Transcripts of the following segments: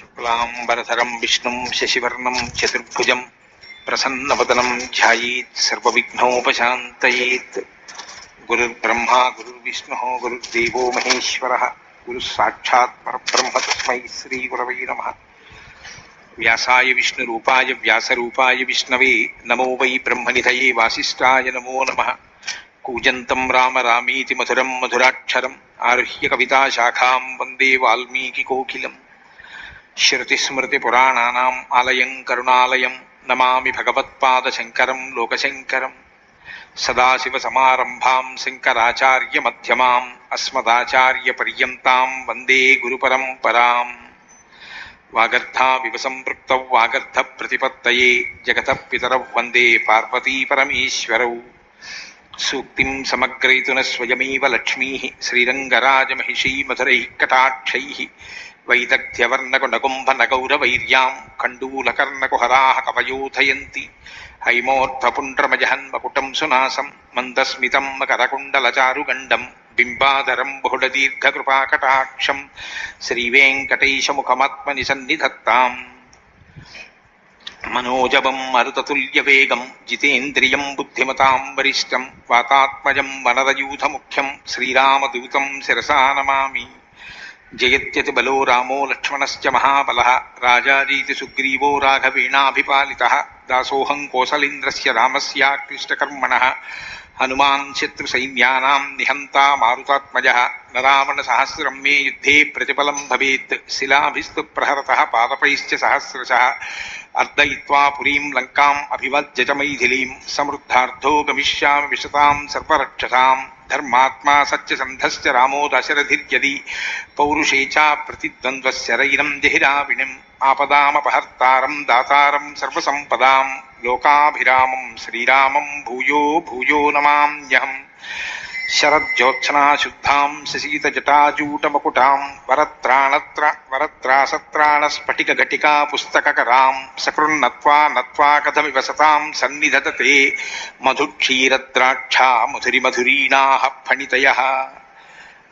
శుక్లాంబరధరం విష్ణుం శశివర్ణం చతుర్భుజం ప్రసన్నవదనం ధ్యాయేత్ సర్వవిఘ్నోపశాంతయేత్. గురుర్బ్రహ్మా గురుర్విష్ణుః గురుర్దేవో మహేశ్వరः గురుః సాక్షాత్ పరబ్రహ్మ తస్మై శ్రీగురవై నమః. వ్యాసాయ విష్ణురూపాయ వ్యాసరూపాయ విష్ణవే నమో వై బ్రహ్మనిధయే వాసిష్ఠాయ నమో నమః. కూజంతం రామ రామీతి మధురం మధురాక్షరం ఆరుహ్య కవితాశాఖాం వందే వాల్మీకికోకిలం. శృతిస్మృతిపురాణానాం ఆలయం కరుణాలయం నమామి భగవత్పాదశంకరం లోకశంకరం. సదాశివసమారంభాం శంకరాచార్యమధ్యమాం అస్మదాచార్యపర్యంతాం వందే గురుపరంపరాం. వాగర్థావివ సంపృక్తౌ వాగర్థప్రతిపత్తయే జగతః పితరౌ వందే పార్వతీపరమేశ్వరౌ. సూక్తిం సమగ్రయతున స్వయమేవ లక్ష్మీః శ్రీరంగరాజమహిషీ మధురైః కటాక్షైః. వైదగ్ధ్యవర్ణకునగుంభనగౌరవైర్యాం కండూలకర్ణకుహరాः కవయోధయంతి. హైమోర్ధ్వపుండ్రమజహన్మకుటం సునాసం మందస్మితం మకరకుండలచారుగండం బింబాధరం బహుళదీర్ఘకృపాకటాక్షం శ్రీవేంకటేశముఖమాత్మని సన్నిధత్తాం. మనోజవం మరుతతుల్యవేగం జితేంద్రియం బుద్ధిమతాం వరిష్టం వాతాత్మజం వనరయూథముఖ్యం శ్రీరామదూతం శిరసా నమామి. జయత్యతి బలో రామో లక్ష్మణశ్చ మహాబలః రాజారీతి సుగ్రీవో రాఘవేణాభిపాలితః. దాసోహం కోసలేంద్రస్య రామస్యాక్లిష్టకర్మణః హనుమాన్ శత్రుసైన్యానాం నిహంతా మారుతాత్మజः. నరావణసహస్రం మే యుద్ధే ప్రతిఫలం భవేత్ శిలాభిస్తు ప్రహరతః పాదపైశ్చ సహస్రశः. అర్దయిత్వా పురీం లంకాం అభివజ్య చ మైథిలీం సమృద్ధార్థో గమిష్యామి విశతాం సర్వరక్షసాం. ధర్మాత్మా సత్యసంధశ్చ రామో దశరథిర్యది పౌరుషే చ ప్రతిద్వంద్వశరైరం జహిరావిణిం. ఆపదామపహర్తారం దాతారం సర్వసంపదాం లోకాభిరామం శ్రీరామం భూయో భూయో నమామ్యహం. శరజ్యోత్సనాశుద్ధాం శశీతజటాజూటమకుటాం వరత్రాసత్రాణస్ఫటికఘటికా పుస్తకకరాం. సకృన్నత్వా నత్వా కథమివ సతాం సన్నిధతతే మధుక్షీరద్రాక్షా మధురిమధురీణాః ఫణితయః.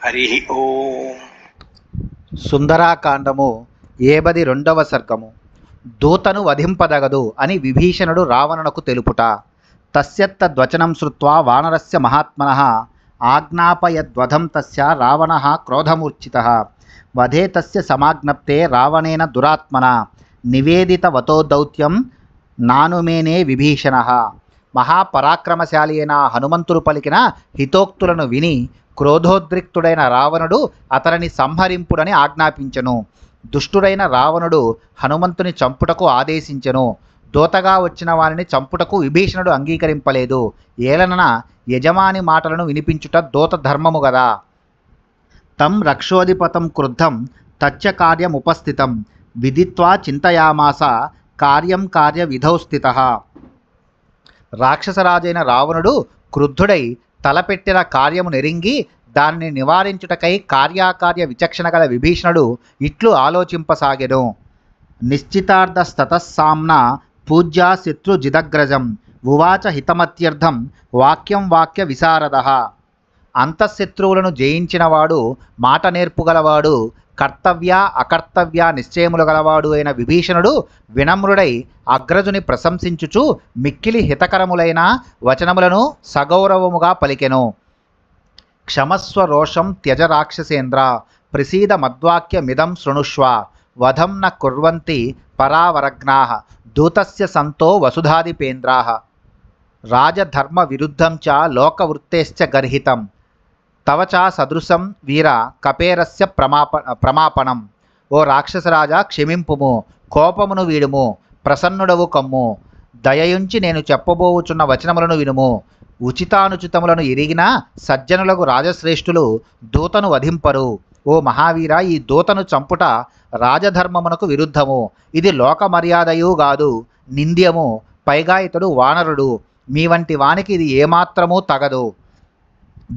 హరి ఓం. సుందరాకాండము 72వ సర్గము. దూతను వధింపదగదు అని విభీషణుడు రావణునకు తెలుపుట. తస్యత్తద్వచనం శ్రుత్వా వానరస్య మహాత్మనః ఆజ్ఞాపయద్వధం తస్య రావణః క్రోధమూర్ఛితః. వధే తస్య సమాజ్ఞప్తే రావణేన దురాత్మనా నివేదితవతో దౌత్యం నానుమేనే విభీషణః. మహాపరాక్రమశాలి అయిన హనుమంతుడు పలికిన హితోక్తులను విని క్రోధోద్రిక్తుడైన రావణుడు అతనిని సంహరింపుడని ఆజ్ఞాపించెను. దుష్టుడైన రావణుడు హనుమంతుని చంపుటకు ఆదేశించెను. దూతగా వచ్చిన వారిని చంపుటకు విభీషణుడు అంగీకరింపలేదు. ఏలనన యజమాని మాటలను వినిపించుట దూత ధర్మము గదా. తం రక్షోధిపతం క్రుద్ధం తచ్చ కార్యముపస్థితం విదిత్వా చింతయామాస కార్యం కార్య విధౌ స్థితః. రాక్షసరాజైన రావణుడు క్రుద్ధుడై తలపెట్టిన కార్యము నెరింగి దానిని నివారించుటకై కార్యాకార్య విచక్షణ గల విభీషణుడు ఇట్లు ఆలోచింపసాగెను. నిశ్చితార్థస్తతస్సామ్న పూజ్యా శత్రుజిదగ్రజం ఉవాచ హితమత్యర్థం వాక్యం వాక్య విశారదః. అంతఃశత్రువులను జయించినవాడు మాట నేర్పుగలవాడు కర్తవ్య అకర్తవ్య నిశ్చయములు గలవాడు అయిన విభీషణుడు వినమ్రుడై అగ్రజుని ప్రశంసించుచు మిక్కిలి హితకరములైన వచనములను సగౌరవముగా పలికెను. క్షమస్వ రోషం త్యజ రాక్షసేంద్ర ప్రసీద మద్వాక్యమిదం శృణుష్వ. వధం న కుర్వంతి పరావరగ్నాః దూతస్య సంతో వసుధాదిపేంద్రాః. రాజధర్మ విరుద్ధం చ లోకవృత్తేశ్చ గర్హితం తవ చ సదృశం వీర కపేరస్య ప్రమాపణం. ఓ రాక్షసరాజా క్షమింపుము, కోపమును వీడుము, ప్రసన్నుడవు కమ్ము. దయయుంచి నేను చెప్పబోవుచున్న వచనములను వినుము. ఉచితానుచితములను ఎరిగిన సజ్జనులకు రాజశ్రేష్ఠులు దూతను వధింపరు. ఓ మహావీర, ఈ దూతను చంపుట రాజధర్మమునకు విరుద్ధము. ఇది లోక మర్యాదయు గాదు, నింద్యము. పైగా ఇతడు వానరుడు. మీ వంటి వానికి ఇది ఏమాత్రమూ తగదు.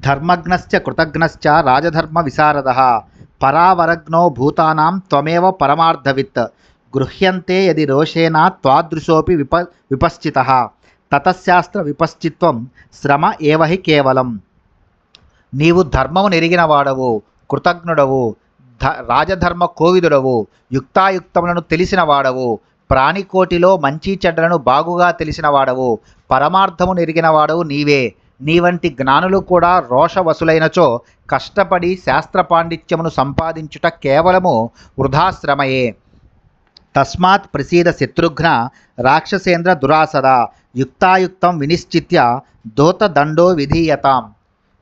ధర్మజ్ఞశ్చ కృతజ్ఞశ్చ రాజధర్మ విశారదః. పరావరజ్ఞో భూతానాం త్వమేవ పరమార్థవిత్. గృహ్యంతే యది రోషేణ త్వాదృశోపి విపశ్చితః. తతశాస్త్ర విపశ్చిత్వం శ్రమ ఏవహి కేవలం. నీవు ధర్మము నెరిగిన వాడవు, కృతజ్ఞుడవు, రాజధర్మ కోవిదుడవు, యుక్తాయుక్తములను తెలిసిన వాడవు, ప్రాణికోటిలో మంచి చెడ్డలను బాగుగా తెలిసిన వాడవు, పరమార్థము నెరిగిన వాడవు నీవే. నీ వంటి జ్ఞానులు కూడా రోషవసులైనచో కష్టపడి శాస్త్ర పాండిత్యమును సంపాదించుట కేవలము వృధాశ్రమయే. తస్మాత్ ప్రసీద శత్రుఘ్న రాక్షసేంద్ర దురాసద, యుక్తాయుక్తం వినిశ్చిత్య దూతదండో విధీయతాం.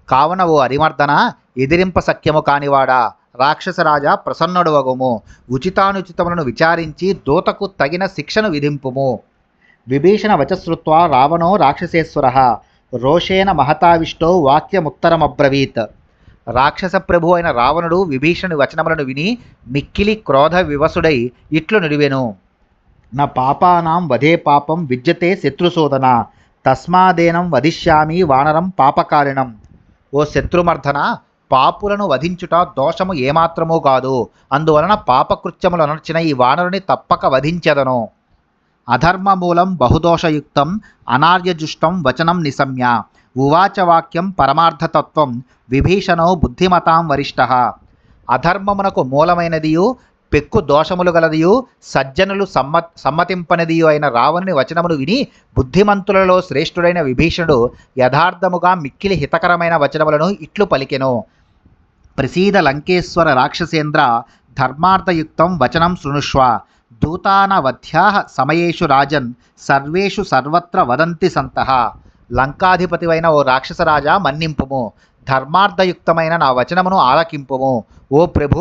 కావున ఓ అరిమర్దన, ఎదిరింప సఖ్యము కానివాడా, రాక్షసరాజా ప్రసన్నుడవగుము. ఉచితానుచితములను విచారించి దూతకు తగిన శిక్షను విధింపుము. విభీషణ వచశ్రుత్వా రావణో రాక్షసేశ్వర రోషేణ మహతావిష్టో వాక్యముత్తరమబ్రవీత్. రాక్షస ప్రభు అయిన రావణుడు విభీషణుని వచనములను విని మిక్కిలి క్రోధ వివసుడై ఇట్లు నిడివెను. నా పాపానాం వధే పాపం విద్యతే శత్రుశోధన, తస్మాదేనం వధిష్యామి వానరం పాపకారిణం. ఓ శత్రుమర్ధన, పాపులను వధించుట దోషము ఏమాత్రమూ కాదు. అందువలన పాపకృత్యములు అనర్చిన ఈ వానరుని తప్పక వధించెదను. అధర్మమూలం బహుదోషయుక్తం అనార్యజుష్టం వచనం నిశమ్య. ఉవాచ వాక్యం పరమార్థతత్వం విభీషణో బుద్ధిమతాం వరిష్ఠ. అధర్మమునకు మూలమైనదియు పెక్కు దోషములు గలదియు సజ్జనులు సమ్మతింపనిదియు అయిన రావణుని వచనమును విని బుద్ధిమంతులలో శ్రేష్ఠుడైన విభీషణుడు యథార్థముగా మిక్కిలి హితకరమైన వచనములను ఇట్లు పలికెను. ప్రసీద లంకేశ్వర రాక్షసేంద్ర ధర్మార్థయుక్తం వచనం శృణుష్వ. దూతానవధ్యాః సమయేషు రాజన్ సర్వేషు సర్వత్ర వదంతి సంతః. లంకాధిపతివైన ఓ రాక్షసరాజా మన్నింపుము, ధర్మార్థయుక్తమైన నా వచనమును ఆలకింపుము. ఓ ప్రభు,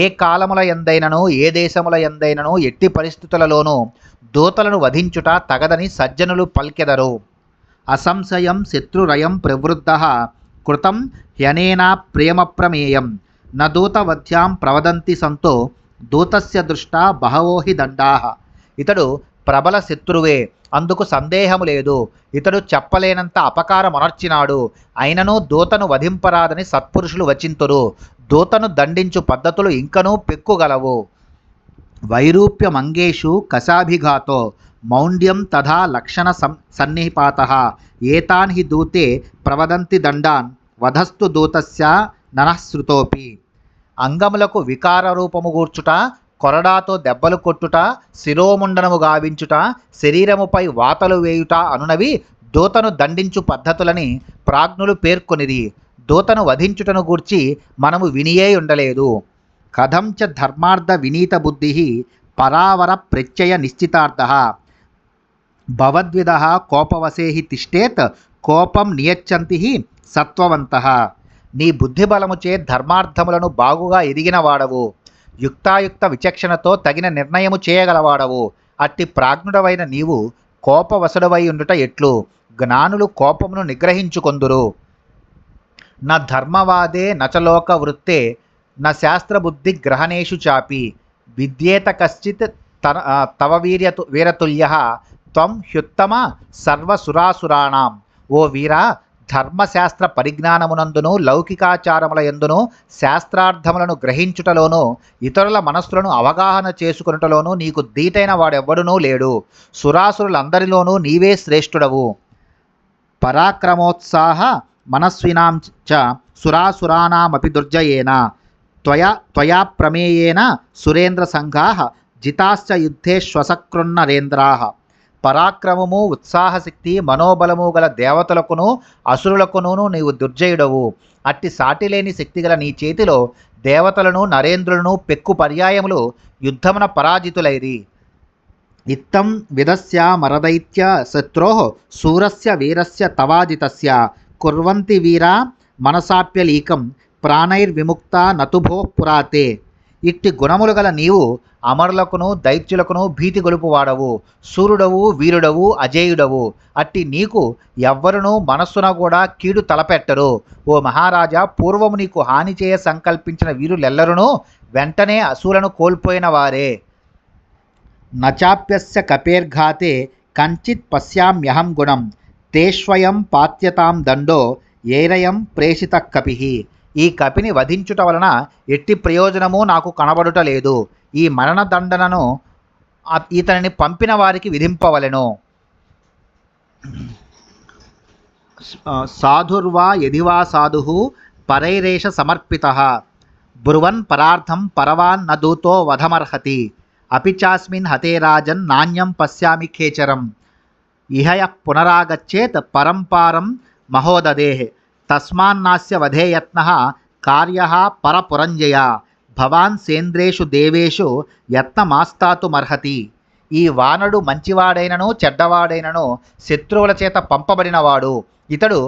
ఏ కాలముల యందైనను ఏ దేశముల యందైనను ఎట్టి పరిస్థితులలోనూ దూతలను వధించుట తగదని సజ్జనులు పల్కెదరు. అసంశయం శత్రురయం ప్రవృద్ధః కృతం హ్యనేనా ప్రేమప్రమేయం. న దూతవధ్యాం ప్రవదంతి సంతో దూతస్య దృష్టా బహవో హి దండాః. ఇతడు ప్రబల శత్రువే, అందుకు సందేహము లేదు. ఇతడు చెప్పలేనంత అపకారమనర్చినాడు. అయినను దూతను వధింపరాదని సత్పురుషులు వచింతురు. దూతను దండించు పద్ధతులు ఇంకనూ పెక్కుగలవు. వైరూప్యమంగేషు కశాభిఘాతో మౌండ్యం తథా లక్షణ సన్నిపాతః. ఏతాన్ హి దూతే ప్రవదంతి దండాన్ వధస్తు దూతస్య ననఃశ్రుతోపి. అంగములకు వికార రూపము గూర్చుట, కొరడాతో దెబ్బలు కొట్టుట, శిరోముండనము గావించుట, శరీరముపై వాతలు వేయుట అనునవి దూతను దండించు పద్ధతులని ప్రాజ్ఞులు పేర్కొనిరి. దూతను వధించుటను గూర్చి మనము వినియే ఉండలేదు. కథం చ ధర్మార్థ వినీత బుద్ధి పరావర ప్రత్యయ నిశ్చితార్థః. భవద్విధః కోపవశే హి తిష్టేత్ కోపం నియచ్చంతి హి సత్వవంతః. నీ బుద్ధిబలముచే ధర్మార్థములను బాగుగా ఎదిగిన వాడవు. యుక్తాయుక్త విచక్షణతో తగిన నిర్ణయము చేయగలవాడవు. అట్టి ప్రాజ్ఞుడవైన నీవు కోపవశుడవై ఉండుట ఎట్లు? జ్ఞానులు కోపమును నిగ్రహించుకొందురు. న ధర్మవాదే నచలోక వృత్తే న శాస్త్రబుద్ధి గ్రహణేషు చాపి. విద్యేత కశ్చిత్ తవ వీరతుల్యః త్వం హ్యుత్తమ సర్వసురాసురాణం. ఓ వీరా, ధర్మశాస్త్ర పరిజ్ఞానమునందును లౌకికాచారముల యందును శాస్త్రార్థములను గ్రహించుటలోనూ ఇతరుల మనస్సులను అవగాహన చేసుకునుటలోనూ నీకు దీటైన వాడెవ్వడునూ లేడు. సురాసురులందరిలోనూ నీవే శ్రేష్ఠుడవు. పరాక్రమోత్సాహ మనస్వినాం చ సురాసురాణమపి దుర్జయేన త్వయా ప్రమేయేన సురేంద్ర సంఘాః జితాశ్చ యుద్ధే శ్వసకృన్నరేంద్రాః. పరాక్రమము, ఉత్సాహశక్తి, మనోబలము గల దేవతలకును అసురులకును నీవు దుర్జయుడవు. అట్టి సాటిలేని శక్తిగల నీ చేతిలో దేవతలను నరేంద్రులను పెక్కు పర్యాయములు యుద్ధమున పరాజితులైరి. ఇత్తం విదస్య మరదైత్య శత్రోః శూరస్య వీరస్య తవాజితస్య కుర్వంతి వీరా మనసాప్యలీకం ప్రాణైర్విముక్త నతుభో పురాతే. ఇట్టి గుణములు గల నీవు అమరులకును దైత్యులకును భీతి గొలుపువాడవు. సూర్యుడవు, వీరుడవు, అజేయుడవు. అట్టి నీకు ఎవ్వరునూ మనస్సున కూడా కీడు తలపెట్టరు. ఓ మహారాజా, పూర్వము నీకు హాని చేయ సంకల్పించిన వీరులెల్లరునూ వెంటనే అసూలను కోల్పోయిన వారే. నచాప్యస్య కపేర్ఘాతే కంచిత్ పశ్యామ్యహం గుణం తేష్వయం పాత్యతాం దండో ఏరయం ప్రేషిత కపిః. ఈ కపిని వధించుట వలన ఎట్టి ప్రయోజనము నాకు కనబడుట లేదు. ఈ మరణదండనను ఇతనిని పంపిన వారికి విధింపవలెను. సాధుర్వా యదివా సాధుః పరైరేష సమర్పితః బ్రువన్ పరార్థం పరవాన్ న దూతో వధమర్హతి అపి చాస్మిన్ హతే రాజన్ నాణ్యం పశ్యామి ఖేచరం ఇహయ పునరాగచ్చేత్ పరంపారం మహోదదే తస్మాన్నాస్య వధే యత్నః కార్యః పరపురంజయ భవాన్ సేంద్రేషు దేవేషు యత్నమాస్తాతుమర్హతి. ఈ వానరుడు మంచివాడైనను చెడ్డవాడైనను శత్రువుల చేత పంపబడినవాడు. ఇతడు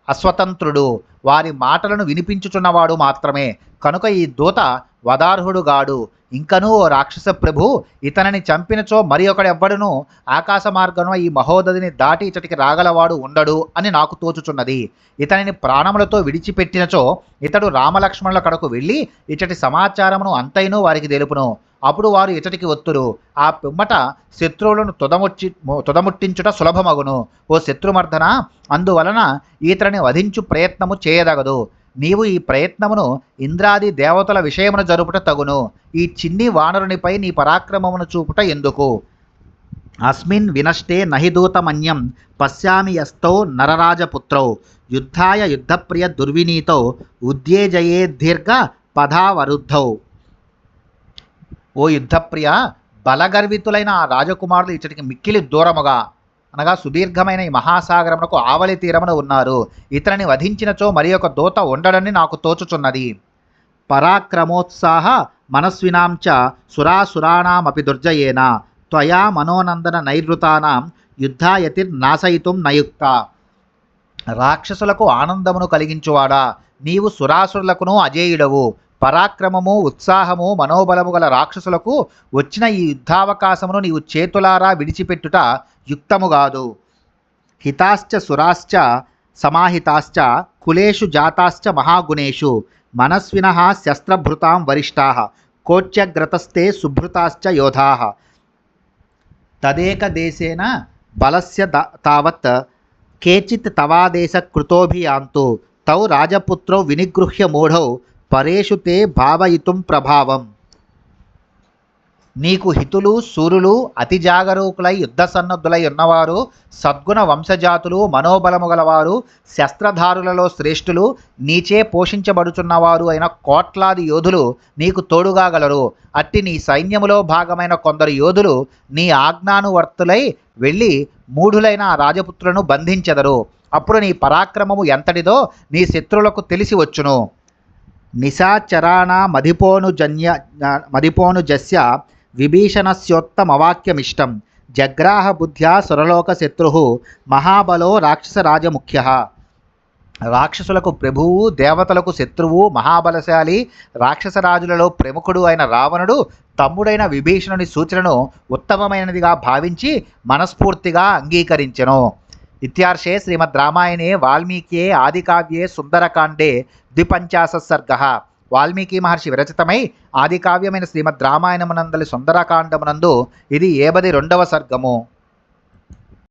అస్వతంత్రుడు, వారి మాటలను వినిపించుచున్నవాడు మాత్రమే. కనుక ఈ దూత వదార్హుడుగాడు. ఇంకనూ ఓ రాక్షస ప్రభు, ఇతనిని చంపినచో మరి ఒకడెవ్వడును ఆకాశ మార్గమున ఈ మహోదధిని దాటి ఇతడికి రాగలవాడు ఉండడు అని నాకు తోచుచున్నది. ఇతనిని ప్రాణములతో విడిచిపెట్టినచో ఇతడు రామలక్ష్మణుల కడకు వెళ్ళి ఇతడి సమాచారమును అంతైనూ వారికి తెలుపును. అప్పుడు వారు ఇతడికి ఒత్తురు. ఆ పిమ్మట శత్రువులను తుదముట్టించుట సులభమగును. ఓ శత్రుమర్దన, అందువలన ఈతని వధించు ప్రయత్నము చేయదగదు. నీవు ఈ ప్రయత్నమును ఇంద్రాది దేవతల విషయమును జరుపుట తగును. ఈ చిన్ని వానరునిపై నీ పరాక్రమమును చూపుట ఎందుకు? అస్మిన్ వినష్టే నహి దూతమన్యం పశ్యామి యస్తౌ నరరాజపుత్రౌ యుద్ధాయ యుద్ధప్రియ దుర్వినీతౌ ఉద్యేజయే దీర్ఘ పదావరుద్ధౌ. ఓ యుద్ధప్రియ, బలగర్వితులైన ఆ రాజకుమారులు ఇచ్చటికి మిక్కిలి దూరముగా అనగా సుదీర్ఘమైన ఈ మహాసాగరమునకు ఆవలి తీరమున ఉన్నారు. ఇతనిని వధించినచో మరి ఒక దూత ఉండడని నాకు తోచుచున్నది. పరాక్రమోత్సాహ మనస్వినాంచ సురాసురాణమపి దుర్జయేన త్వయా మనోనందన నైర్వృతానాం యుద్ధాయతిర్నాశయితుం నయుక్త. రాక్షసులకు ఆనందమును కలిగించువాడా, నీవు సురాసురులకును అజేయుడవు. పరాక్రమము, ఉత్సాహము, మనోబలము గల రాక్షసులకు వచ్చిన ఈ యుద్ధావకాశమును నీవు చేతులారా విడిచిపెట్టుట యుక్తముగాదు. హితాశ్చ సురాశ్చ సమాహితాశ్చ కులేషు జాతాశ్చ మహాగుణేషు మనస్వినః శస్త్రభృతాం వరిష్టాః కోచ్యగ్రతస్తే సుభృతాశ్చ యోధాః తదేకదేశేన బలస్య తావత్ కేచిత్ తవాదేశ కృతోభియాంతు తౌ రాజపుత్రౌ వినిగృహ్య మూఢౌ పరేషు తే భావయితుం ప్రభావం. నీకు హితులు, సూరులు, అతి జాగరూకులై యుద్ధ సన్నద్ధులై ఉన్నవారు, సద్గుణ వంశజాతులు, మనోబలము గలవారు, శస్త్రధారులలో శ్రేష్ఠులు, నీచే పోషించబడుచున్నవారు అయిన కోట్లాది యోధులు నీకు తోడుగా గలరు. అట్టి నీ సైన్యములో భాగమైన కొందరు యోధులు నీ ఆజ్ఞానువర్తులై వెళ్ళి మూఢులైన ఆ రాజపుత్రులను బంధించెదరు. అప్పుడు నీ పరాక్రమము ఎంతటిదో నీ శత్రువులకు తెలిసి వచ్చును. నిశాచరాణా మదిపోనుజస్య విభీషణస్యోత్తమవాక్యమిష్టం జగ్రాహ బుద్ధ్యా సురలోక శత్రు మహాబలో రాక్షసరాజముఖ్య. రాక్షసులకు ప్రభువు, దేవతలకు శత్రువు, మహాబలశాలి, రాక్షసరాజులలో ప్రముఖుడు అయిన రావణుడు తమ్ముడైన విభీషణుని సూచనను ఉత్తమమైనదిగా భావించి మనస్ఫూర్తిగా అంగీకరించెను. ఇత్యార్షే శ్రీమద్ రామాయణే వాల్మీకియే ఆదికావ్యే సుందరకాండే 52 సర్గః. వాల్మీకి మహర్షి విరచితమై ఆదికావ్యమైన శ్రీమద్ రామాయణమునందలి సుందరకాండమునందు ఇది 72వ సర్గము.